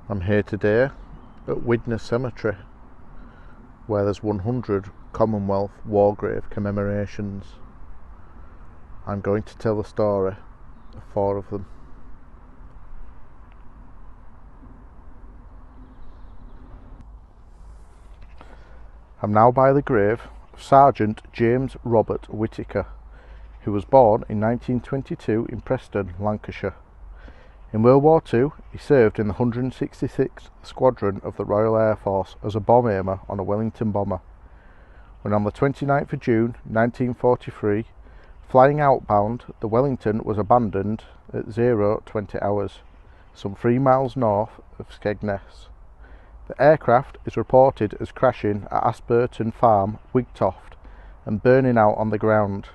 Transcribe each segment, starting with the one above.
I'm here today at Widnes Cemetery, where there's 100 Commonwealth War Grave commemorations. I'm going to tell the story of 4 of them. I'm now by the grave of Sergeant James Robert Whittaker, who was born in 1922 in Preston, Lancashire. In World War II, he served in the 166th Squadron of the Royal Air Force as a bomb aimer on a Wellington bomber. When on the 29th of June 1943, flying outbound, the Wellington was abandoned at 0:20 hours, some 3 miles north of Skegness. The aircraft is reported as crashing at Asperton Farm, Wigtoft, and burning out on the ground.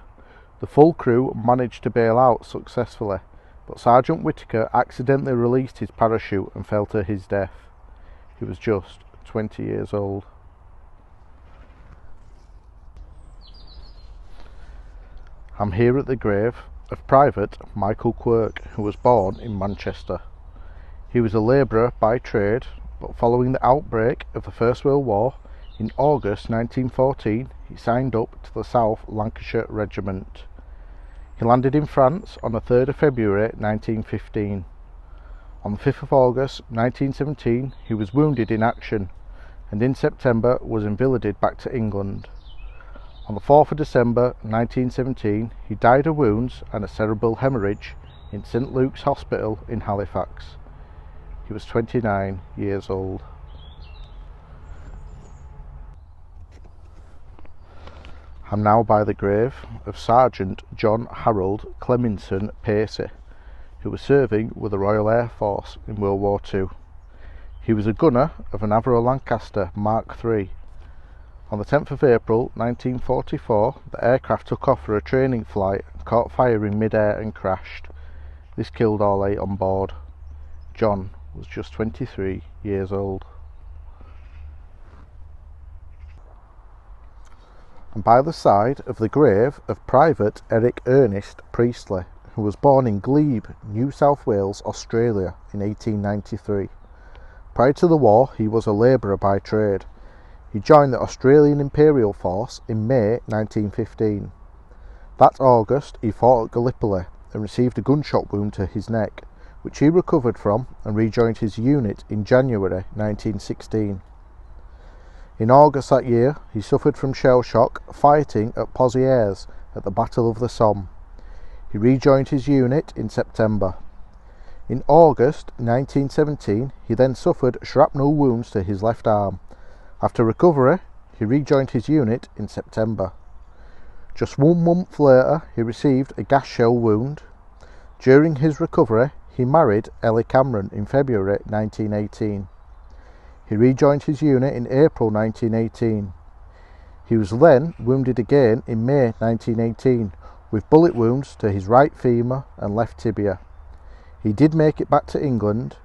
The full crew managed to bail out successfully, but Sergeant Whittaker accidentally released his parachute and fell to his death. He was just 20 years old. I'm here at the grave of Private Michael Quirk, who was born in Manchester. He was a labourer by trade, but following the outbreak of the First World War, in August 1914, he signed up to the South Lancashire Regiment. He landed in France on the 3rd of February 1915. On the 5th of August 1917, he was wounded in action, and in September was invalided back to England. On the 4th of December 1917, he died of wounds and a cerebral hemorrhage in St Luke's Hospital in Halifax. He was 29 years old. I'm now by the grave of Sergeant John Harold Cleminson Pacey, who was serving with the Royal Air Force in World War II. He was a gunner of an Avro Lancaster Mark III. On the 10th of April 1944, the aircraft took off for a training flight and caught fire in mid-air and crashed. This killed all 8 on board. John was just 23 years old. And by the side of the grave of Private Eric Ernest Priestley, who was born in Glebe, New South Wales, Australia in 1893. Prior to the war, he was a labourer by trade. He joined the Australian Imperial Force in May 1915. That August, he fought at Gallipoli and received a gunshot wound to his neck, which he recovered from and rejoined his unit in January 1916. In August that year, he suffered from shell shock fighting at Pozieres at the Battle of the Somme. He rejoined his unit in September. In August 1917, he then suffered shrapnel wounds to his left arm. After recovery, he rejoined his unit in September. Just 1 month later, he received a gas shell wound. During his recovery, he married Ellie Cameron in February 1918. He rejoined his unit in April 1918. He was then wounded again in May 1918 with bullet wounds to his right femur and left tibia. He did make it back to England,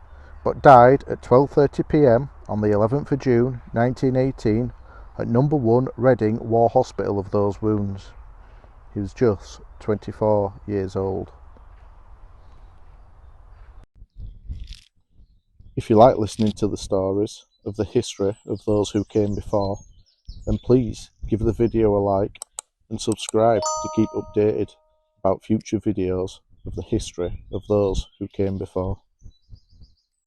but died at 12:30 p.m. on the 11th of June 1918 at No. 1 Reading War Hospital of those wounds. He was just 24 years old. If you like listening to the stories of the history of those who came before, then please give the video a like and subscribe to keep updated about future videos of the history of those who came before.